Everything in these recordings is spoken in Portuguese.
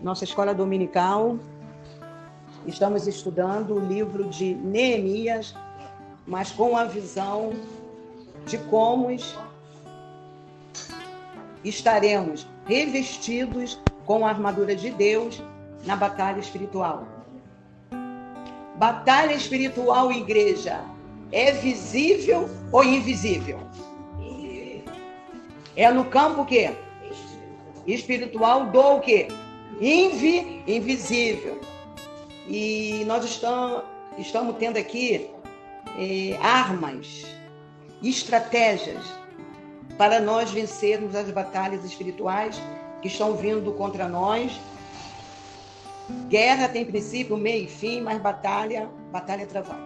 nossa escola dominical. Estamos estudando o livro de Neemias, mas com a visão de como estaremos revestidos com a armadura de Deus na batalha espiritual. Batalha espiritual, igreja, é visível ou invisível? É no campo o quê? Espiritual do o quê? Invisível. E nós estamos tendo aqui armas, estratégias para nós vencermos as batalhas espirituais que estão vindo contra nós. Guerra tem princípio, meio e fim, mas batalha é travada.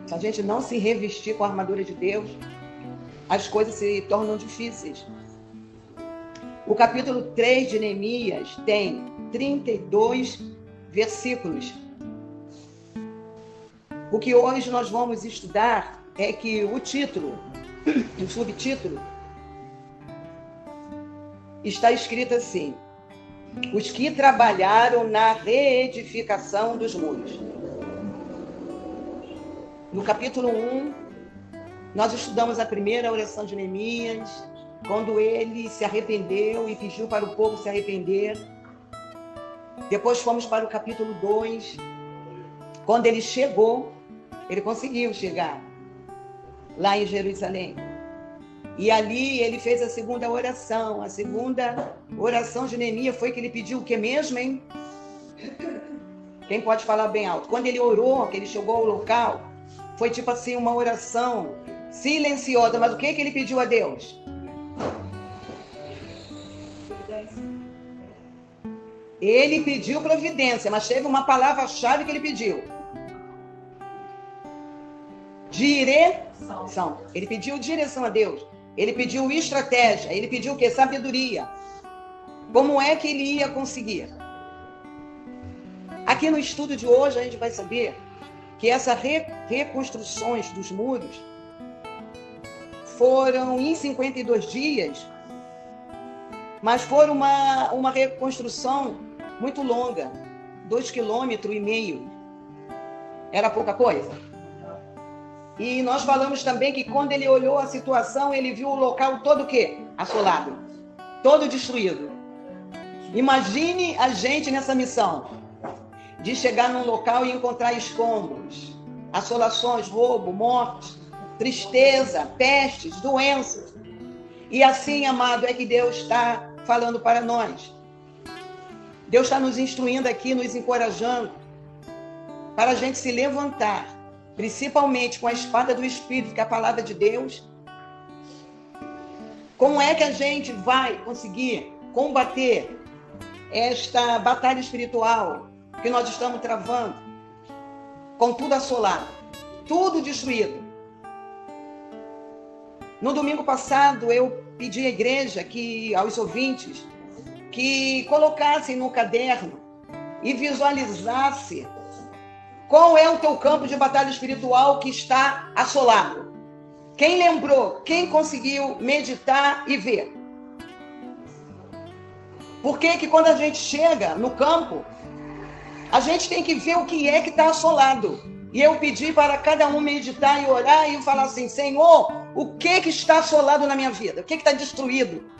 Se a gente não se revestir com a armadura de Deus, as coisas se tornam difíceis. O capítulo 3 de Neemias tem 32 versículos. O que hoje nós vamos estudar é que o título, o subtítulo, está escrito assim: os que trabalharam na reedificação dos muros. No capítulo 1, nós estudamos a primeira oração de Neemias, quando ele se arrependeu e pediu para o povo se arrepender. Depois fomos para o capítulo 2, quando ele chegou, ele conseguiu chegar lá em Jerusalém. E ali ele fez a segunda oração. A segunda oração de Neemias foi que ele pediu o que mesmo, hein? Quem pode falar bem alto? Quando ele orou, que ele chegou ao local, foi tipo assim uma oração silenciosa. Mas o que ele pediu a Deus? Ele pediu providência, mas teve uma palavra-chave que ele pediu. Direção. Ele pediu direção a Deus. Ele pediu estratégia. Ele pediu o quê? Sabedoria. Como é que ele ia conseguir? Aqui no estudo de hoje a gente vai saber que essas reconstruções dos muros foram em 52 dias, mas foram uma reconstrução muito longa, 2,5 km. Era pouca coisa? E nós falamos também que quando ele olhou a situação, ele viu o local todo o quê? Assolado, todo destruído. Imagine a gente nessa missão, de chegar num local e encontrar escombros, assolações, roubo, mortes, tristeza, pestes, doenças. E assim, amado, é que Deus está falando para nós. Deus está nos instruindo aqui, nos encorajando para a gente se levantar, principalmente com a espada do Espírito, que é a palavra de Deus. Como é que a gente vai conseguir combater esta batalha espiritual que nós estamos travando, com tudo assolado, tudo destruído? No domingo passado, eu pedi à igreja, aos ouvintes, que colocassem no caderno e visualizassem qual é o teu campo de batalha espiritual que está assolado. Quem lembrou? Quem conseguiu meditar e ver? Porque que quando a gente chega no campo, a gente tem que ver o que é que está assolado. E eu pedi para cada um meditar e orar e falar assim: Senhor, o que está assolado na minha vida? O que está destruído?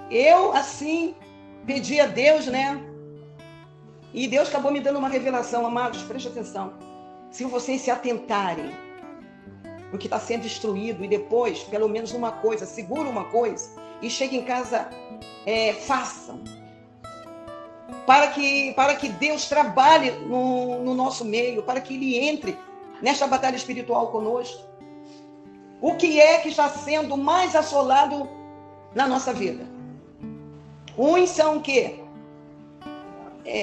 Eu, assim, pedi a Deus, né? E Deus acabou me dando uma revelação. Amados, preste atenção. Se vocês se atentarem no que está sendo destruído e depois, pelo menos uma coisa, segura uma coisa e chega em casa, façam. Para que Deus trabalhe no nosso meio, para que Ele entre nesta batalha espiritual conosco. O que é que está sendo mais assolado na nossa vida? Uns são o quê?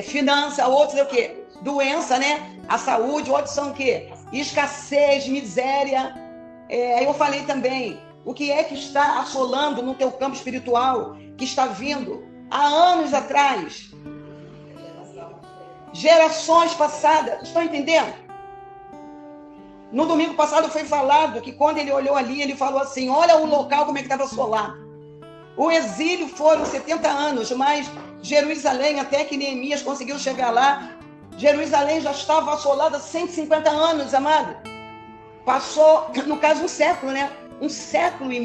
Finança, outros é o quê? Doença, né? A saúde, outros são o quê? Escassez, miséria. Eu falei também, o que é que está assolando no teu campo espiritual, que está vindo há anos atrás? Gerações passadas, estão entendendo? No domingo passado foi falado que quando ele olhou ali, ele falou assim: olha o local como é que estava assolado. O exílio foram 70 anos, mas Jerusalém, até que Neemias conseguiu chegar lá, Jerusalém já estava assolada há 150 anos, amado. Passou, no caso, um século, né? 1,5 séculos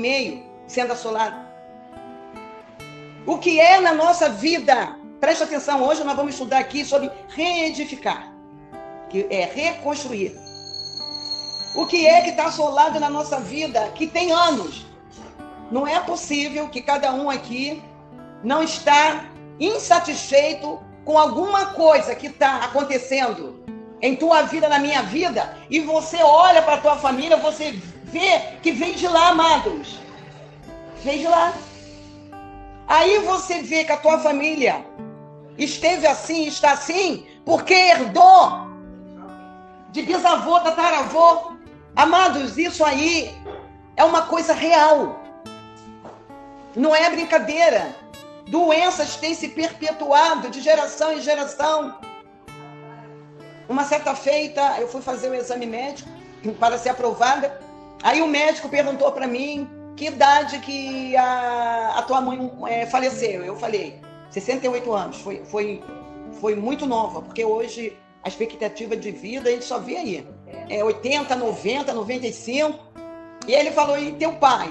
sendo assolado. O que é na nossa vida? Presta atenção, hoje nós vamos estudar aqui sobre reedificar, que é reconstruir. O que é que está assolado na nossa vida, que tem anos? Não é possível que cada um aqui não está insatisfeito com alguma coisa que está acontecendo em tua vida, na minha vida, e você olha para a tua família, você vê que vem de lá, amados. Vem de lá. Aí você vê que a tua família esteve assim, está assim, porque herdou de bisavô, tataravô. Amados, isso aí é uma coisa real. Não é brincadeira. Doenças têm se perpetuado de geração em geração. Uma certa feita, eu fui fazer o exame médico para ser aprovada. Aí o médico perguntou para mim que idade que a tua mãe faleceu. Eu falei, 68 anos. Foi muito nova, porque hoje a expectativa de vida a gente só vê aí. 80, 90, 95. E ele falou, e teu pai?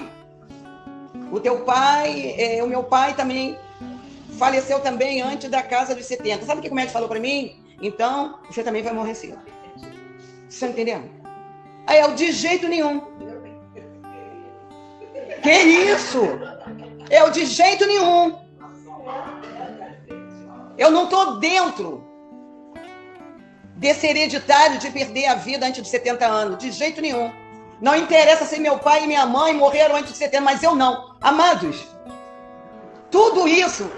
O teu pai, o meu pai também faleceu também antes da casa dos 70. Sabe o que o médico falou para mim? Então, você também vai morrer cedo. Você tá entendendo? Aí eu, de jeito nenhum. Que isso? Eu, de jeito nenhum. Eu não estou dentro desse hereditário de perder a vida antes de 70 anos. De jeito nenhum. Não interessa se meu pai e minha mãe morreram antes de 70, mas eu não. Amados, tudo isso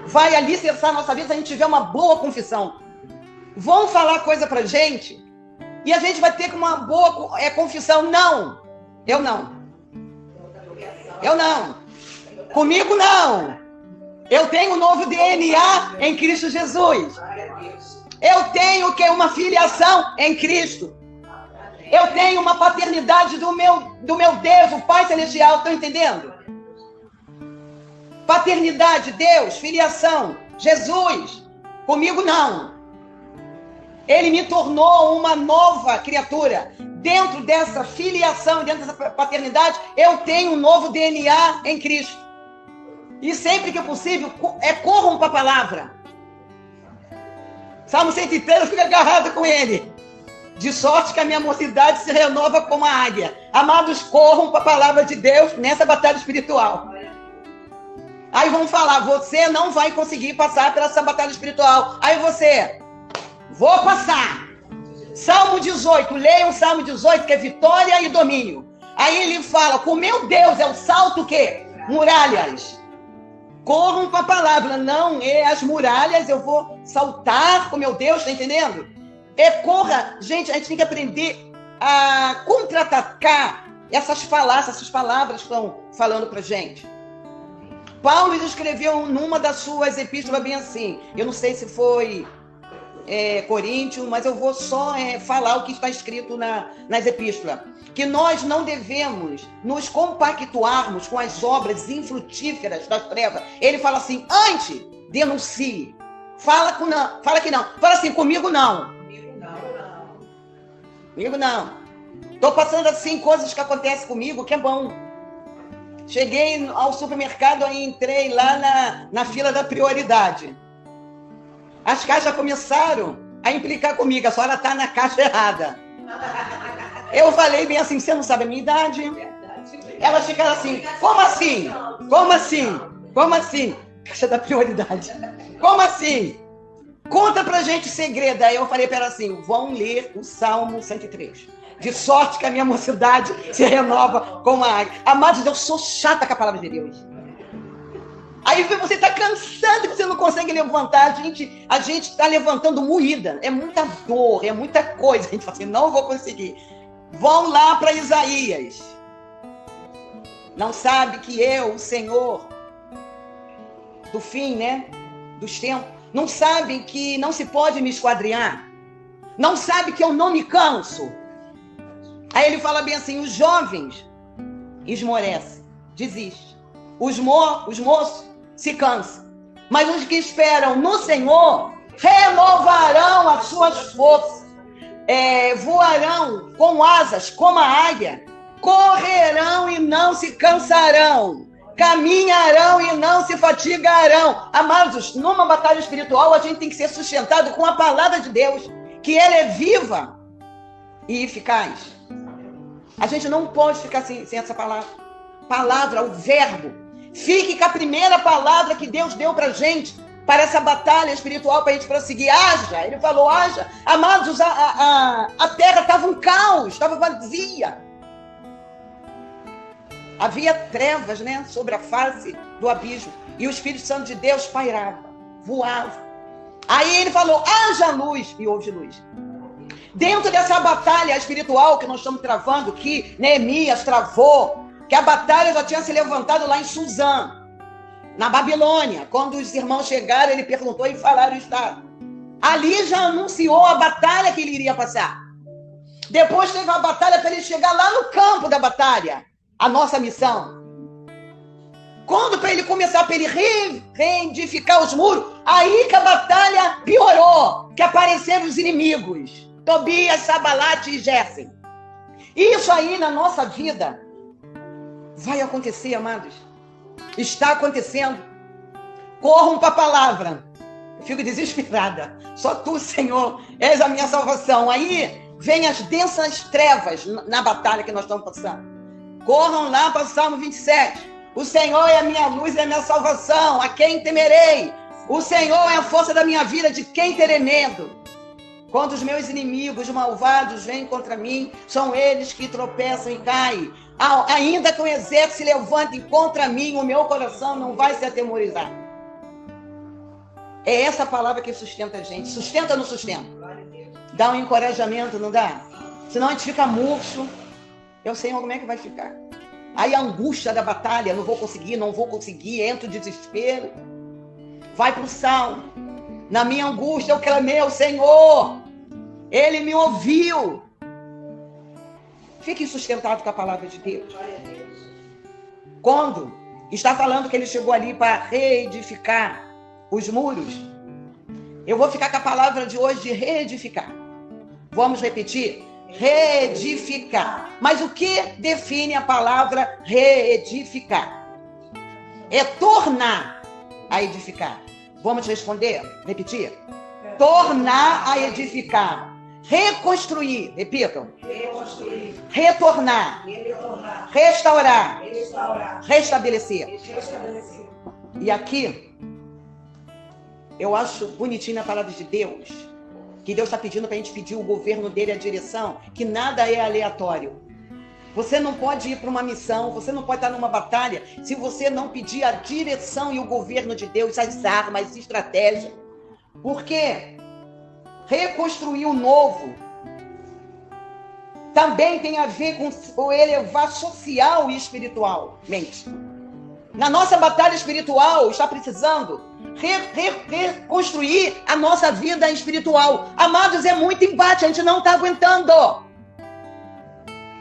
vai alicerçar nossa vida se a gente tiver uma boa confissão. Vão falar coisa pra gente e a gente vai ter uma boa confissão. Não, eu não. Eu não. Comigo não. Eu tenho um novo DNA em Cristo Jesus. Eu tenho o que? Uma filiação em Cristo. Eu tenho uma paternidade do meu Deus, o Pai Celestial. Estão entendendo? Paternidade, Deus, filiação, Jesus. Comigo não. Ele me tornou uma nova criatura. Dentro dessa filiação, dentro dessa paternidade, eu tenho um novo DNA em Cristo. E sempre que possível, corram para a palavra. Salmo 103, fica agarrado com ele. De sorte que a minha mocidade se renova como a águia. Amados, corram para a palavra de Deus nessa batalha espiritual. Aí vão falar, você não vai conseguir passar pela essa batalha espiritual. Aí você, vou passar. Salmo 18, leiam o Salmo 18, que é vitória e domínio. Aí ele fala, com meu Deus, é o salto o quê? Muralhas. Corram para a palavra, não é as muralhas, eu vou saltar com meu Deus, tá entendendo? Corra, gente, a gente tem que aprender a contra-atacar essas falácias, essas palavras que estão falando pra gente. Paulo escreveu numa das suas epístolas bem assim, eu não sei se foi Coríntios, mas eu vou só falar o que está escrito nas epístolas, que nós não devemos nos compactuarmos com as obras infrutíferas das trevas. Ele fala assim, antes, denuncie. Fala que não. Fala assim, comigo não. Comigo não. Estou passando assim coisas que acontecem comigo, que é bom. Cheguei ao supermercado, aí entrei lá na fila da prioridade. As caixas começaram a implicar comigo, a senhora está na caixa errada. Eu falei bem assim, você não sabe a minha idade? Elas ficaram assim, como assim? Como assim? Como assim? Caixa da prioridade. Como assim? Conta pra gente o segredo. Aí eu falei para ela assim, vão ler o Salmo 103. De sorte que a minha mocidade se renova como a águia. Amados, eu sou chata com a palavra de Deus. Aí você está cansado que você não consegue levantar. A gente está levantando moída. É muita dor, é muita coisa. A gente fala assim, não vou conseguir. Vão lá para Isaías. Não sabe que eu, o Senhor, do fim, né? Dos tempos. Não sabe que não se pode me esquadrinhar. Não sabe que eu não me canso. Aí ele fala bem assim, os jovens esmorecem, desistem. os moços se cansam. Mas os que esperam no Senhor renovarão as suas forças. Voarão com asas como a águia. Correrão e não se cansarão. Caminharão e não se fatigarão. Amados, numa batalha espiritual, a gente tem que ser sustentado com a palavra de Deus, que ela é viva e eficaz. A gente não pode ficar sem essa palavra. Palavra, o verbo. Fique com a primeira palavra que Deus deu pra gente, para essa batalha espiritual, para a gente prosseguir. Haja, ele falou, haja. Amados, a terra estava um caos, estava vazia. Havia trevas, né, sobre a face do abismo. E o Espírito Santo de Deus pairava, voava. Aí ele falou, haja luz, e houve luz. Dentro dessa batalha espiritual que nós estamos travando, que Neemias travou, que a batalha já tinha se levantado lá em Suzã, na Babilônia. Quando os irmãos chegaram, ele perguntou e falaram o estado. Ali já anunciou a batalha que ele iria passar. Depois teve a batalha para ele chegar lá no campo da batalha. A nossa missão. Quando para ele começar, para ele reedificar os muros, aí que a batalha piorou, que apareceram os inimigos. Tobias, Sabalate e Gésem. Isso aí na nossa vida vai acontecer, amados. Está acontecendo. Corram para a palavra. Eu fico desesperada. Só tu, Senhor, és a minha salvação. Aí vem as densas trevas na batalha que nós estamos passando. Corram lá para o Salmo 27. O Senhor é a minha luz e a minha salvação. A quem temerei? O Senhor é a força da minha vida. De quem terei medo? Quando os meus inimigos malvados vêm contra mim, são eles que tropeçam e caem. Ainda que o exército se levante contra mim, o meu coração não vai se atemorizar. É essa palavra que sustenta a gente. Sustenta ou não sustenta? Dá um encorajamento, não dá? Senão a gente fica murcho. Eu sei como é que vai ficar. Aí a angústia da batalha, não vou conseguir, entra o desespero. Vai para o salmo. Na minha angústia eu clamei ao Senhor. Ele me ouviu. Fique sustentado com a palavra de Deus. Quando está falando que ele chegou ali para reedificar os muros, eu vou ficar com a palavra de hoje de reedificar. Vamos repetir? Reedificar. Mas o que define a palavra reedificar? É tornar a edificar. Vamos responder? Repetir? Tornar a edificar. Reconstruir. Repitam. Reconstruir. Retornar. Restaurar. Restabelecer. E aqui, eu acho bonitinho a palavra de Deus, que Deus está pedindo para a gente pedir o governo dele, a direção, que nada é aleatório. Você não pode ir para uma missão, você não pode estar numa batalha, se você não pedir a direção e o governo de Deus, as armas, as estratégias. Porque reconstruir o novo também tem a ver com o elevar social e espiritualmente. Na nossa batalha espiritual, está precisando reconstruir a nossa vida espiritual. Amados, é muito embate, a gente não está aguentando.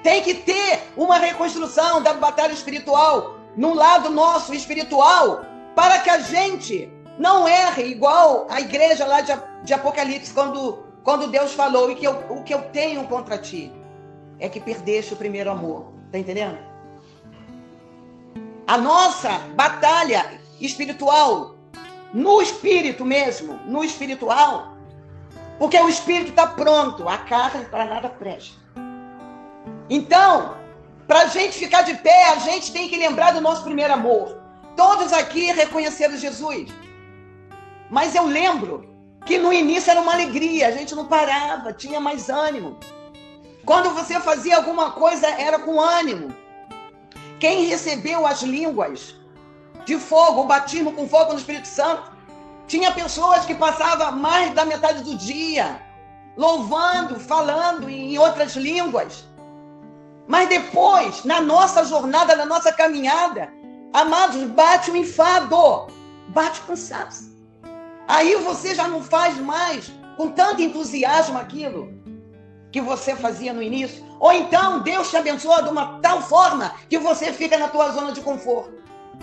Tem que ter uma reconstrução da batalha espiritual no lado nosso espiritual, para que a gente não erre igual a igreja lá de Apocalipse, quando Deus falou, e que o que eu tenho contra ti é que perdeste o primeiro amor. Está entendendo? A nossa batalha espiritual, no espírito mesmo, no espiritual, porque o espírito está pronto, a carne para nada presta. Então, para a gente ficar de pé, a gente tem que lembrar do nosso primeiro amor. Todos aqui reconheceram Jesus. Mas eu lembro que no início era uma alegria, a gente não parava, tinha mais ânimo. Quando você fazia alguma coisa, era com ânimo. Quem recebeu as línguas de fogo, o batismo com fogo no Espírito Santo, tinha pessoas que passavam mais da metade do dia louvando, falando em outras línguas. Mas depois, na nossa jornada, na nossa caminhada, amados, bate o enfado, bate o cansaço. Aí você já não faz mais com tanto entusiasmo aquilo que você fazia no início. Ou então Deus te abençoa de uma tal forma que você fica na tua zona de conforto.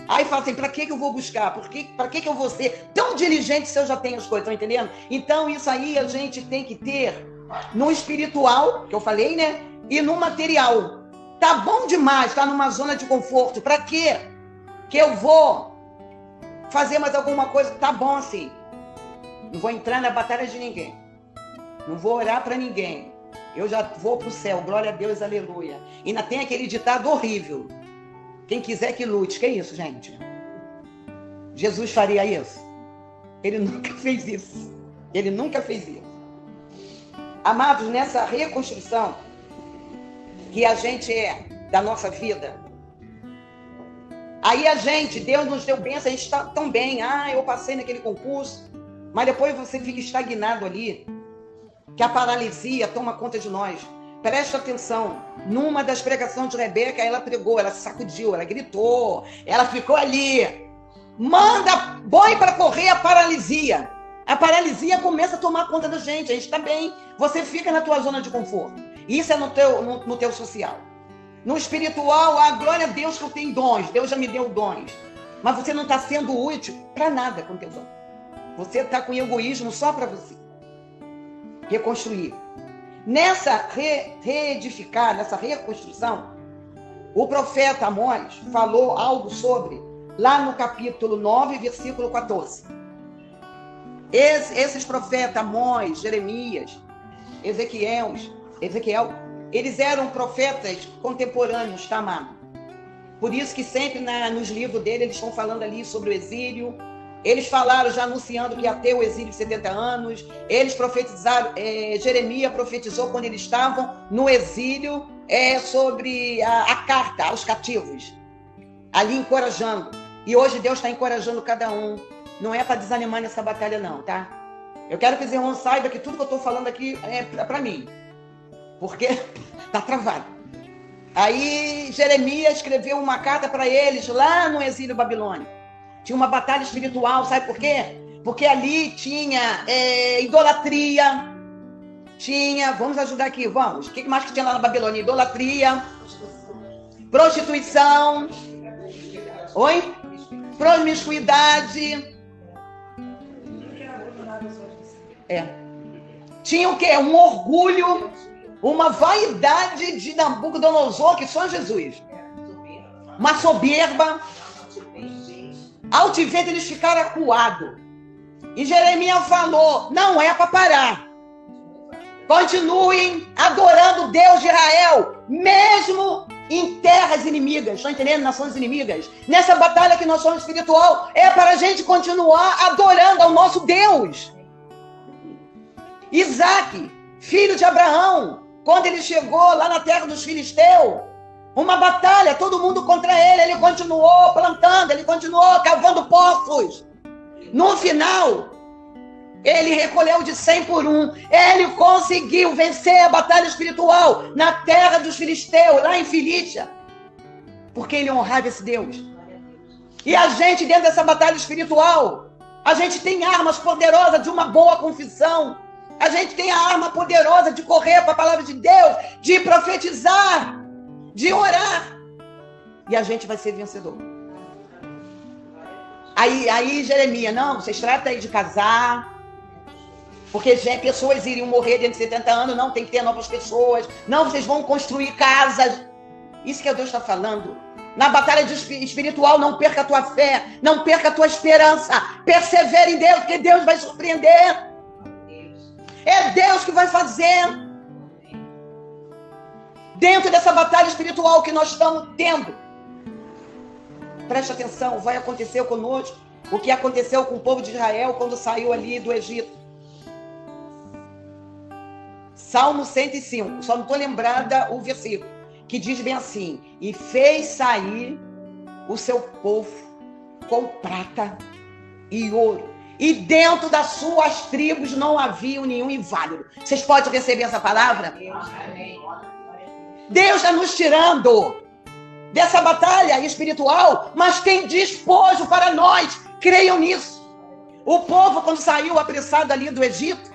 Aí fala assim, para que eu vou buscar? Para que eu vou ser tão diligente se eu já tenho as coisas? Estão entendendo? Então, isso aí a gente tem que ter no espiritual, que eu falei, né? E no material. Tá bom demais, tá numa zona de conforto. Para quê? Que eu vou fazer mais alguma coisa? Tá bom assim. Não vou entrar na batalha de ninguém. Não vou orar para ninguém. Eu já vou para o céu. Glória a Deus, aleluia. E ainda tem aquele ditado horrível. Quem quiser que lute. Que é isso, gente? Jesus faria isso? Ele nunca fez isso. Ele nunca fez isso. Amados, nessa reconstrução que a gente é da nossa vida, aí Deus nos deu bênção, a gente está tão bem. Eu passei naquele concurso. Mas depois você fica estagnado ali, que a paralisia toma conta de nós. Presta atenção, numa das pregações de Rebeca, ela pregou, ela se sacudiu, ela gritou, ela ficou ali. Manda boi para correr a paralisia. A paralisia começa a tomar conta da gente, a gente está bem. Você fica na tua zona de conforto. Isso é no teu social. No espiritual, glória a Deus que eu tenho dons, Deus já me deu dons. Mas você não está sendo útil para nada com teu dom. Você está com egoísmo só para você. Reconstruir. Nessa reedificar, nessa reconstrução, o profeta Amós falou algo sobre, lá no capítulo 9, versículo 14. Esses profetas, Amós, Jeremias, Ezequiel, eles eram profetas contemporâneos, tá, amado? Por isso que sempre nos livros dele, eles estão falando ali sobre o exílio. Eles falaram, já anunciando que ia ter o exílio de 70 anos. Eles profetizaram, Jeremias profetizou quando eles estavam no exílio, sobre a carta aos cativos, ali encorajando. E hoje Deus está encorajando cada um. Não é para desanimar nessa batalha não, tá? Eu quero que os irmãos saibam que tudo que eu estou falando aqui é para mim. Porque está travado. Aí Jeremias escreveu uma carta para eles lá no exílio babilônico. Tinha uma batalha espiritual, sabe por quê? Porque ali tinha idolatria, vamos ajudar aqui, vamos. O que mais que tinha lá na Babilônia? Idolatria, prostituição, promiscuidade. Tinha o quê? Um orgulho, uma vaidade de Nabucodonosor, que só Jesus. Uma soberba. Altivez, eles ficaram acuados. E Jeremias falou, não é para parar. Continuem adorando o Deus de Israel, mesmo em terras inimigas. Estão entendendo? Nações inimigas. Nessa batalha que nós somos espiritual, é para a gente continuar adorando ao nosso Deus. Isaac, filho de Abraão, quando ele chegou lá na terra dos filisteus, uma batalha, todo mundo contra ele, ele continuou plantando, ele continuou cavando poços. No final, ele recolheu de 100 por 1. Ele conseguiu vencer a batalha espiritual na terra dos filisteus, lá em Filístia, porque ele honrava esse Deus. E a gente, dentro dessa batalha espiritual, a gente tem armas poderosas de uma boa confissão. A gente tem a arma poderosa de correr para a palavra de Deus, de profetizar, de orar. E a gente vai ser vencedor. Aí Jeremias, não, vocês tratam aí de casar, porque pessoas iriam morrer dentro de 70 anos, não, tem que ter novas pessoas. Não, vocês vão construir casas. Isso que Deus está falando. Na batalha espiritual, não perca a tua fé, não perca a tua esperança. Persevere em Deus, porque Deus vai surpreender. É Deus que vai fazer. Dentro dessa batalha espiritual que nós estamos tendo, preste atenção, vai acontecer conosco o que aconteceu com o povo de Israel quando saiu ali do Egito. Salmo 105, só não estou lembrada o versículo, que diz bem assim: e fez sair o seu povo com prata e ouro, e dentro das suas tribos não havia nenhum inválido. Vocês podem receber essa palavra? Amém. Deus está nos tirando dessa batalha espiritual, mas tem despojo para nós. Creiam nisso. O povo, quando saiu apressado ali do Egito,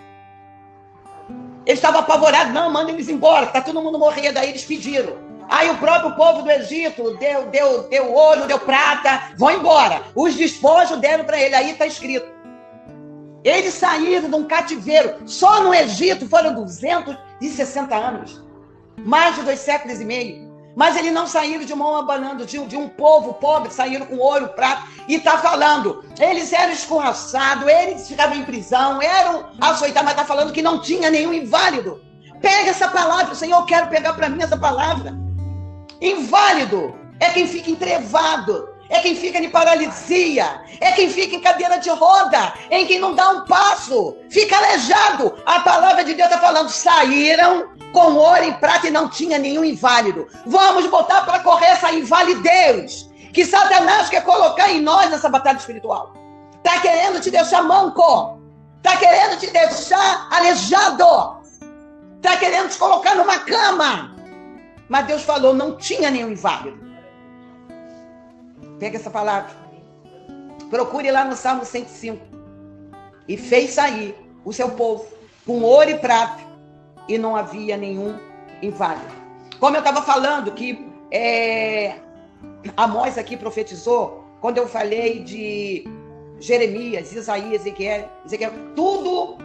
ele estava apavorado. Não, manda eles embora, está todo mundo morrendo. Aí eles pediram. Aí o próprio povo do Egito deu ouro, deu prata, vão embora. Os despojos deram para ele, aí está escrito. Eles saíram de um cativeiro. Só no Egito foram 260 anos. Mais de 2 séculos e meio. Mas eles não saíram de mão abanando, de um povo pobre, saíram com ouro, prata. E está falando, eles eram escorraçados, eles ficavam em prisão, eram açoitados, mas está falando que não tinha nenhum inválido. Pega essa palavra, Senhor, eu quero pegar para mim essa palavra. Inválido é quem fica entrevado, é quem fica em paralisia, é quem fica em cadeira de roda, é quem não dá um passo, fica aleijado. A palavra de Deus está falando, saíram com ouro e prata e não tinha nenhum inválido. Vamos botar para correr essa invalidez que Satanás quer colocar em nós nessa batalha espiritual. Está querendo te deixar manco, está querendo te deixar aleijado, está querendo te colocar numa cama. Mas Deus falou, não tinha nenhum inválido. Pega essa palavra. Procure lá no Salmo 105. E fez sair o seu povo com ouro e prata, e não havia nenhum inválido. Como eu estava falando que Amós aqui profetizou, quando eu falei de Jeremias, Isaías, Ezequiel, tudo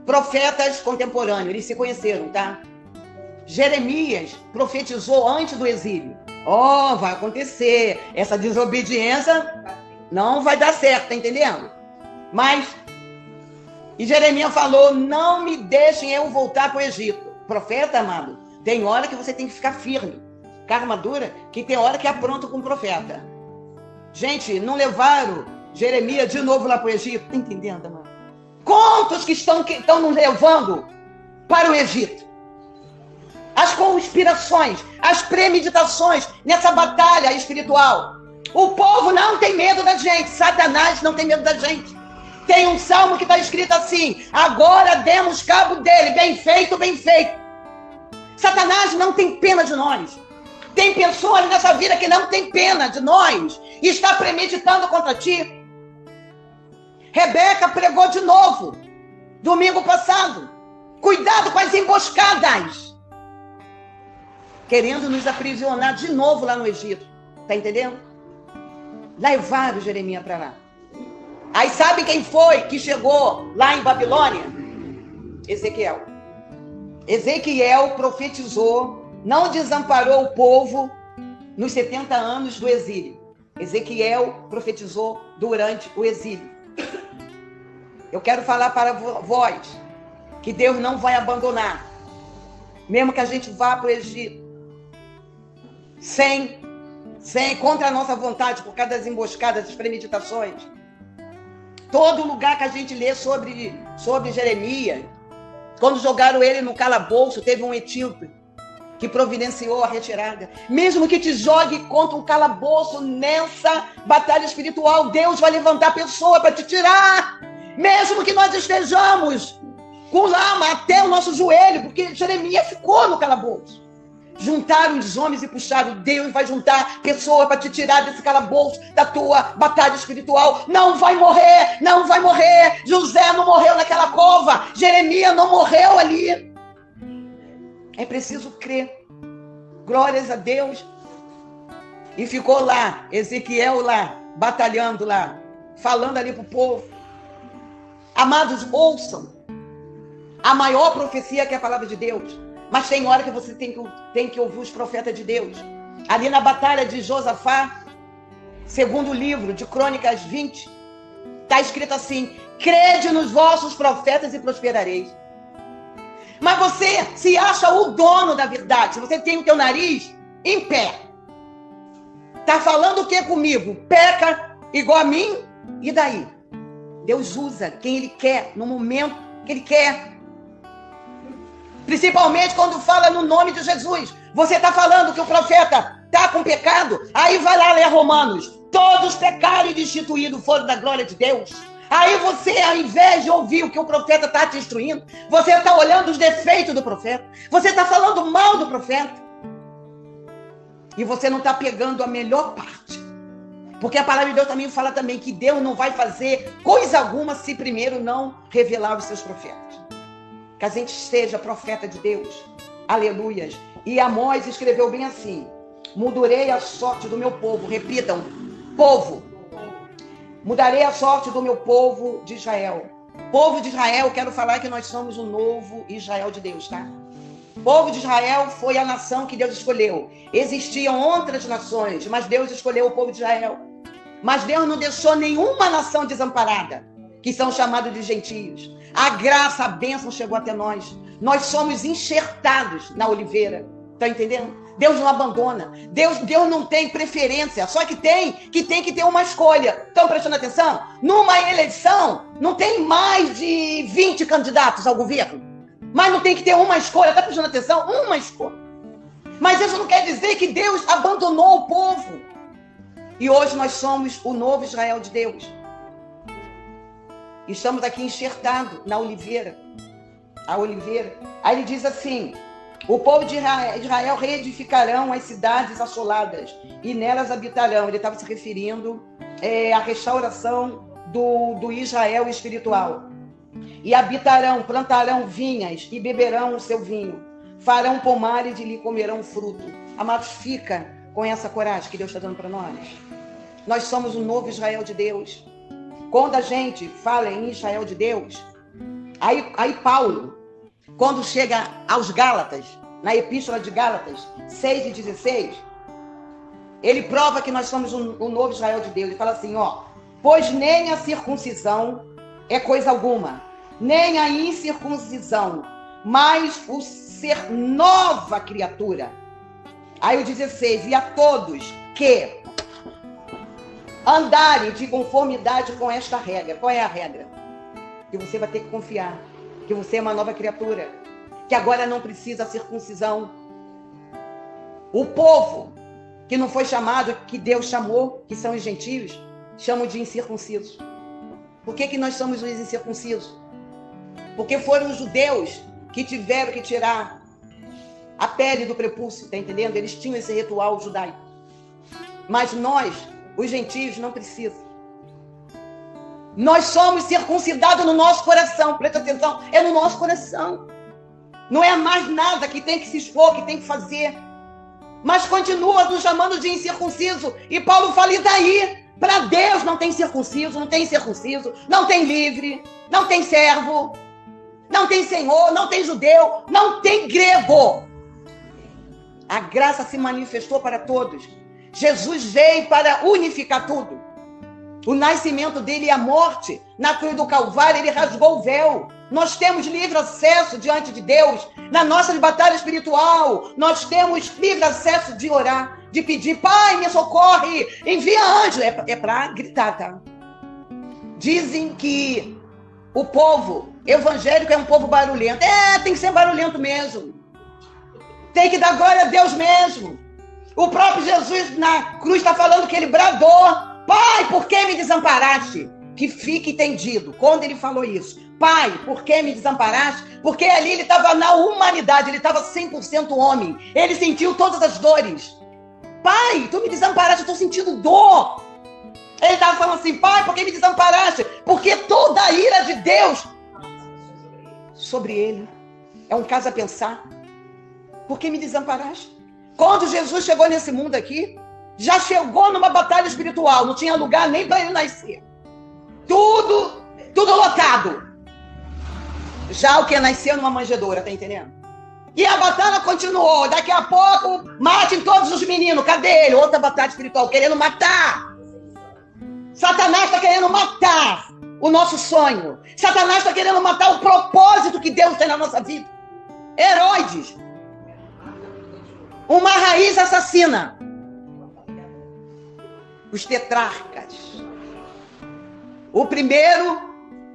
profetas contemporâneos, eles se conheceram, tá? Jeremias profetizou antes do exílio. Vai acontecer. Essa desobediência não vai dar certo, tá entendendo? E Jeremias falou, não me deixem eu voltar para o Egito. Profeta, amado, tem hora que você tem que ficar firme. Com a armadura, que tem hora que apronta com o profeta. Gente, não levaram Jeremias de novo lá para o Egito? Tá entendendo, amado? Quantos que estão nos levando para o Egito? As conspirações, as premeditações nessa batalha espiritual. O povo não tem medo da gente, Satanás não tem medo da gente. Tem um salmo que está escrito assim, agora demos cabo dele, bem feito, bem feito. Satanás não tem pena de nós. Tem pessoas nessa vida que não tem pena de nós e está premeditando contra ti. Rebeca pregou de novo, domingo passado. Cuidado com as emboscadas. Querendo nos aprisionar de novo lá no Egito. Tá entendendo? Levaram Jeremias para lá. Aí sabe quem foi que chegou lá em Babilônia? Ezequiel. Ezequiel profetizou, não desamparou o povo nos 70 anos do exílio. Ezequiel profetizou durante o exílio. Eu quero falar para vós que Deus não vai abandonar. Mesmo que a gente vá para o Egito. Sem contra a nossa vontade, por causa das emboscadas, das premeditações. Todo lugar que a gente lê sobre Jeremias, quando jogaram ele no calabouço, teve um etíope que providenciou a retirada. Mesmo que te jogue contra um calabouço nessa batalha espiritual, Deus vai levantar pessoa para te tirar. Mesmo que nós estejamos com lama até o nosso joelho, porque Jeremias ficou no calabouço. Juntaram os homens e puxaram. Deus vai juntar pessoa para te tirar desse calabouço, da tua batalha espiritual. Não vai morrer, não vai morrer. José não morreu naquela cova. Jeremias não morreu ali. É preciso crer. Glórias a Deus. E ficou lá, Ezequiel lá, batalhando lá, falando ali para o povo. Amados, ouçam. A maior profecia que é a palavra de Deus. Mas tem hora que você tem que ouvir os profetas de Deus. Ali na batalha de Josafá, segundo livro de Crônicas 20, está escrito assim, crede nos vossos profetas e prosperareis. Mas você se acha o dono da verdade. Você tem o teu nariz em pé. Está falando o que comigo? Peca igual a mim, e daí? Deus usa quem Ele quer, no momento que Ele quer. Principalmente quando fala no nome de Jesus. Você está falando que o profeta está com pecado? Aí vai lá ler Romanos. Todos pecaram e destituídos foram da glória de Deus. Aí você, ao invés de ouvir o que o profeta está te instruindo, você está olhando os defeitos do profeta. Você está falando mal do profeta. E você não está pegando a melhor parte. Porque a palavra de Deus também fala também que Deus não vai fazer coisa alguma se primeiro não revelar os seus profetas. Que a gente seja profeta de Deus. Aleluias. E Amós escreveu bem assim: mudarei a sorte do meu povo. Repitam: povo. Mudarei a sorte do meu povo de Israel. Povo de Israel, quero falar que nós somos o novo Israel de Deus, tá? O povo de Israel foi a nação que Deus escolheu. Existiam outras nações, mas Deus escolheu o povo de Israel. Mas Deus não deixou nenhuma nação desamparada, que são chamados de gentios. A graça, a bênção chegou até nós. Nós somos enxertados na oliveira. Tá entendendo? Deus não abandona. Deus não tem preferência. Só que tem que ter uma escolha. Estão prestando atenção? Numa eleição, não tem mais de 20 candidatos ao governo. Mas não tem que ter uma escolha. Está prestando atenção? Uma escolha. Mas isso não quer dizer que Deus abandonou o povo. E hoje nós somos o novo Israel de Deus. Estamos aqui enxertados na oliveira. A oliveira. Aí ele diz assim: o povo de Israel reedificarão as cidades assoladas e nelas habitarão. Ele estava se referindo à restauração do Israel espiritual. E habitarão, plantarão vinhas e beberão o seu vinho. Farão pomares e lhe comerão fruto. Amados, fica com essa coragem que Deus está dando para nós. Nós somos o novo Israel de Deus. Quando a gente fala em Israel de Deus, aí Paulo, quando chega aos Gálatas, na Epístola de Gálatas 6 e 16, ele prova que nós somos o novo Israel de Deus. Ele fala assim, pois nem a circuncisão é coisa alguma, nem a incircuncisão, mas o ser nova criatura. Aí o 16, e a todos que andarem de conformidade com esta regra. Qual é a regra? Que você vai ter que confiar, que você é uma nova criatura, que agora não precisa circuncisão. O povo que não foi chamado, que Deus chamou, que são os gentios, chamam de incircuncisos. Por que nós somos os incircuncisos? Porque foram os judeus que tiveram que tirar a pele do prepúcio, tá entendendo? Eles tinham esse ritual judaico. Mas nós, os gentios, não precisam. Nós somos circuncidados no nosso coração. Presta atenção, é no nosso coração. Não é mais nada que tem que se expor, que tem que fazer. Mas continua nos chamando de incircunciso. E Paulo fala, e daí? Para Deus não tem circunciso, não tem incircunciso, não tem livre, não tem servo, não tem senhor, não tem judeu, não tem grego. A graça se manifestou para todos. Jesus veio para unificar tudo. O nascimento dele e a morte na cruz do Calvário, ele rasgou o véu. Nós temos livre acesso diante de Deus. Na nossa batalha espiritual, nós temos livre acesso de orar, de pedir, Pai, me socorre, envia anjo. É para gritar, tá? Dizem que o povo evangélico é um povo barulhento. Tem que ser barulhento mesmo. Tem que dar glória a Deus mesmo. O próprio Jesus na cruz está falando que ele bradou, Pai, por que me desamparaste? Que fique entendido, quando ele falou isso, Pai, por que me desamparaste? Porque ali ele estava na humanidade, ele estava 100% homem, ele sentiu todas as dores. Pai, tu me desamparaste, eu estou sentindo dor. Ele estava falando assim, Pai, por que me desamparaste? Porque toda a ira de Deus sobre ele. É um caso a pensar. Por que me desamparaste? Quando Jesus chegou nesse mundo aqui, já chegou numa batalha espiritual, não tinha lugar nem para ele nascer. Tudo lotado. Já o que nasceu numa manjedoura, tá entendendo? E a batalha continuou. Daqui a pouco, matem todos os meninos. Cadê ele? Outra batalha espiritual, querendo matar. Satanás está querendo matar o nosso sonho. Satanás está querendo matar o propósito que Deus tem na nossa vida. Herodes. Uma raiz assassina. Os tetrarcas. O primeiro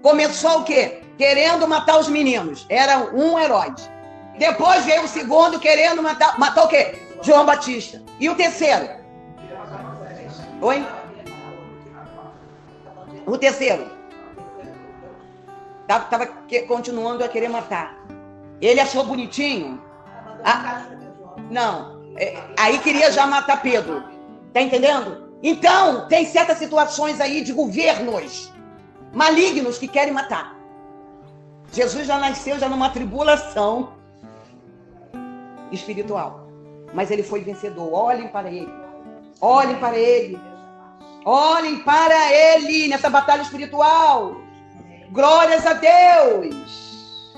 começou o quê? Querendo matar os meninos. Era um Herodes. Depois veio o segundo querendo matar o quê? João Batista. E o terceiro? Oi? O terceiro. Estava continuando a querer matar. Ele achou bonitinho. Não. Aí queria já matar Pedro. Tá entendendo? Então, tem certas situações aí de governos malignos que querem matar. Jesus já nasceu já numa tribulação. espiritual. Mas ele foi vencedor. Olhem para ele. Olhem para ele. Olhem para ele nessa batalha espiritual. Glórias a Deus.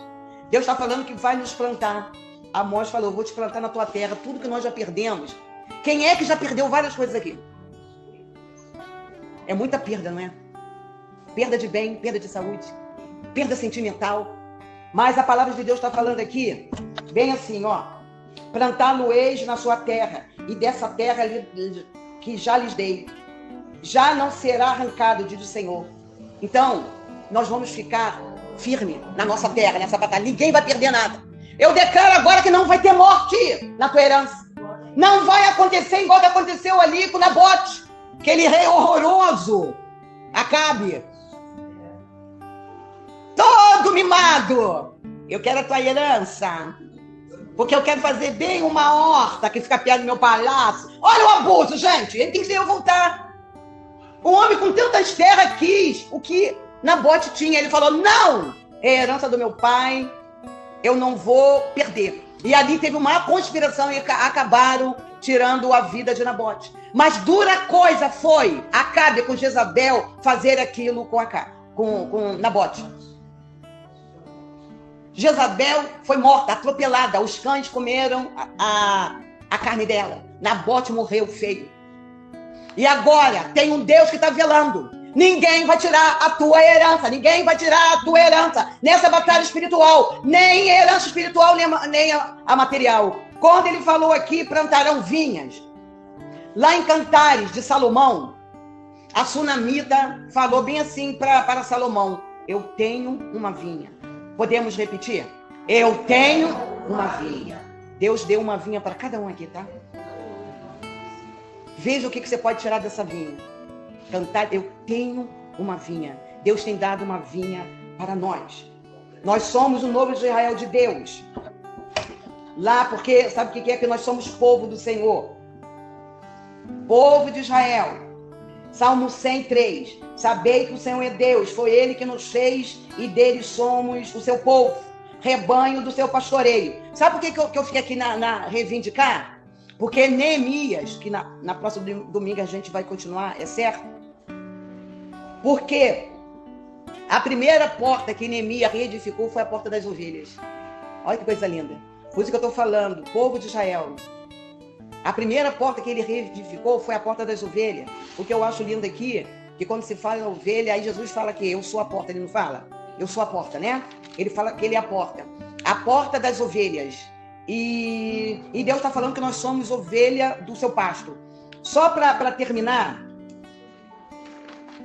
Deus está falando que vai nos plantar. Amós falou, vou te plantar na tua terra, tudo que nós já perdemos. Quem é que já perdeu várias coisas aqui? É muita perda, não é? Perda de bem, perda de saúde, perda sentimental. Mas a palavra de Deus está falando aqui, bem assim, ó. Plantá-lo-eis na sua terra, e dessa terra que já lhes dei, já não será arrancado, diz o Senhor. Então, nós vamos ficar firme na nossa terra, nessa batalha. Ninguém vai perder nada. Eu declaro agora que não vai ter morte na tua herança. Não vai acontecer igual que aconteceu ali com Nabote, aquele rei horroroso, Acabe. Todo mimado. Eu quero a tua herança, porque eu quero fazer bem uma horta que fica perto do meu palácio. Olha o abuso, gente. Ele tem que eu voltar. O homem com tantas terras quis o que Nabote tinha. Ele falou, não, é a herança do meu pai, eu não vou perder. E ali teve uma conspiração e acabaram tirando a vida de Nabote. Mas dura coisa foi Acabe com Jezabel fazer aquilo com Nabote. Jezabel foi morta, atropelada. Os cães comeram a carne dela. Nabote morreu feio. E agora tem um Deus que está velando. Ninguém vai tirar a tua herança. Ninguém vai tirar a tua herança nessa batalha espiritual. Nem a herança espiritual, nem a material. Quando ele falou aqui, plantarão vinhas. Lá em Cantares de Salomão, a sunamita falou bem assim para Salomão. Eu tenho uma vinha. Podemos repetir? Eu tenho uma vinha. Deus deu uma vinha para cada um aqui, tá? Veja o que você pode tirar dessa vinha. Cantar, eu tenho uma vinha. Deus tem dado uma vinha para nós. Nós somos o novo Israel de Deus. Lá, porque, sabe o que é? Que nós somos povo do Senhor. Povo de Israel. Salmo 103. Sabei que o Senhor é Deus. Foi Ele que nos fez e dele somos o seu povo. Rebanho do seu pastoreio. Sabe por que eu fiquei aqui na reivindicar? Porque Neemias, que na próxima domingo a gente vai continuar, é certo? Porque a primeira porta que Neemias reedificou foi a porta das ovelhas. Olha que coisa linda. Por isso que eu estou falando, povo de Israel. A primeira porta que ele reedificou foi a porta das ovelhas. O que eu acho lindo aqui, que quando se fala em ovelha, aí Jesus fala que eu sou a porta, ele não fala? Eu sou a porta, né? Ele fala que ele é a porta das ovelhas. E Deus está falando que nós somos ovelha do seu pasto. Só para terminar,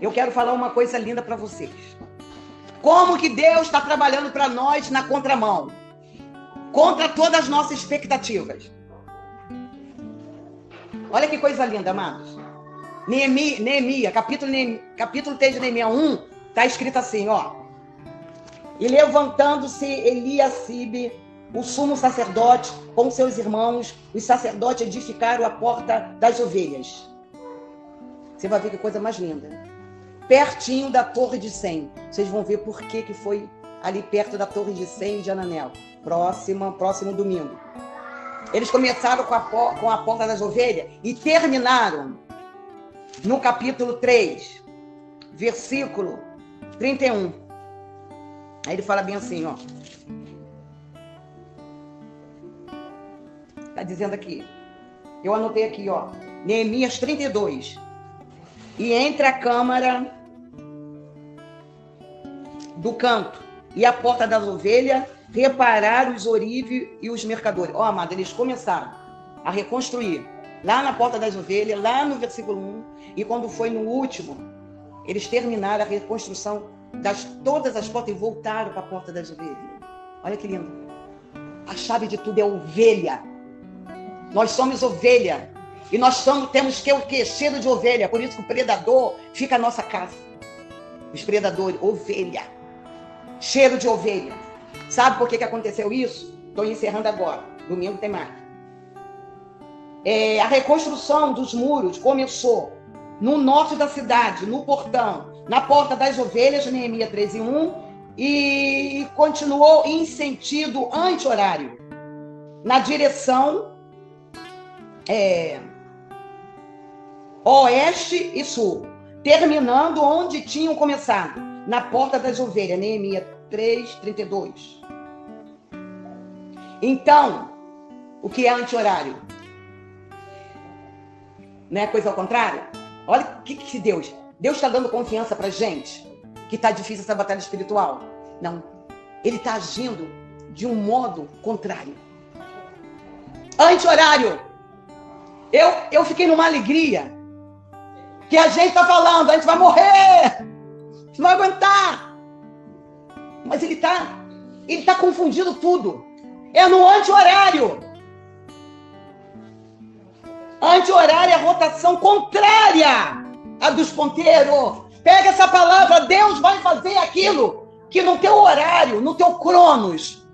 eu quero falar uma coisa linda para vocês. Como que Deus está trabalhando para nós na contramão? Contra todas as nossas expectativas. Olha que coisa linda, amados. Neemias, capítulo 3 de Neemias 1, está escrito assim, ó. E levantando-se Eliacibe, o sumo sacerdote, com seus irmãos, os sacerdotes edificaram a porta das ovelhas. Você vai ver que coisa mais linda. Pertinho da Torre de Sem. Vocês vão ver por que foi ali perto da Torre de Sem de Ananel. Próximo domingo. Eles começaram com a porta das ovelhas e terminaram no capítulo 3, versículo 31. Aí ele fala bem assim, ó. Está dizendo aqui. Eu anotei aqui, ó. Neemias 32. E entre a câmara do canto e a porta das ovelhas, repararam os ourives e os mercadores. Ó, amado, eles começaram a reconstruir lá na porta das ovelhas, lá no versículo 1, e quando foi no último, eles terminaram a reconstrução todas as portas e voltaram para a porta das ovelhas. Olha que lindo. A chave de tudo é ovelha. Nós somos ovelha. E nós temos que o quê? Cheiro de ovelha. Por isso que o predador fica na nossa casa. Os predadores, ovelha. Cheiro de ovelha. Sabe por que aconteceu isso? Estou encerrando agora. Domingo tem mais. A reconstrução dos muros começou no norte da cidade, no portão, na porta das ovelhas, Neemias 13:1, e continuou em sentido anti-horário. na direção oeste e sul, terminando onde tinham começado, na porta das ovelhas, Neemias 3:32. Então, o que é anti-horário? Não é coisa ao contrário? Olha o que Deus está dando confiança pra gente, que está difícil essa batalha espiritual. Não, ele está agindo de um modo contrário. Anti-horário. Eu fiquei numa alegria, que a gente está falando, a gente vai morrer, a gente não vai aguentar. Mas ele tá confundindo tudo. É no anti-horário. Anti-horário é a rotação contrária à dos ponteiros. Pega essa palavra, Deus vai fazer aquilo que no teu horário, no teu cronos,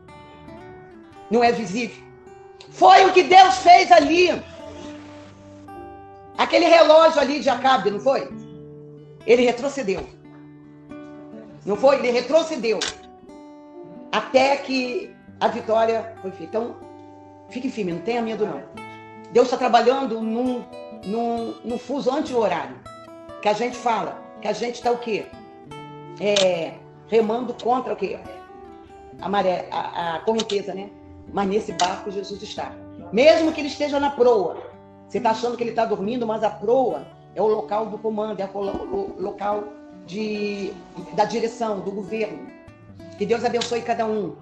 não é visível. Foi o que Deus fez ali. Aquele relógio ali de Acabe, não foi? Ele retrocedeu. Não foi? Ele retrocedeu. Até que a vitória foi feita. Então, fique firme, não tenha medo não. Deus está trabalhando num fuso anti-horário. Que a gente fala, que a gente está o quê? Remando contra o quê? A maré, a correnteza, né? Mas nesse barco Jesus está. Mesmo que ele esteja na proa. Você está achando que ele está dormindo, mas a proa é o local do comando, é o local da direção, do governo. Que Deus abençoe cada um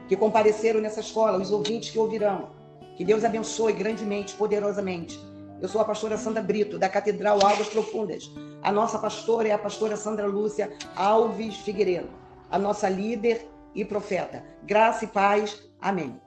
que compareceram nessa escola, os ouvintes que ouvirão. Que Deus abençoe grandemente, poderosamente. Eu sou a pastora Sandra Brito, da Catedral Águas Profundas. A nossa pastora é a pastora Sandra Lúcia Alves Figueiredo, a nossa líder e profeta. Graça e paz. Amém.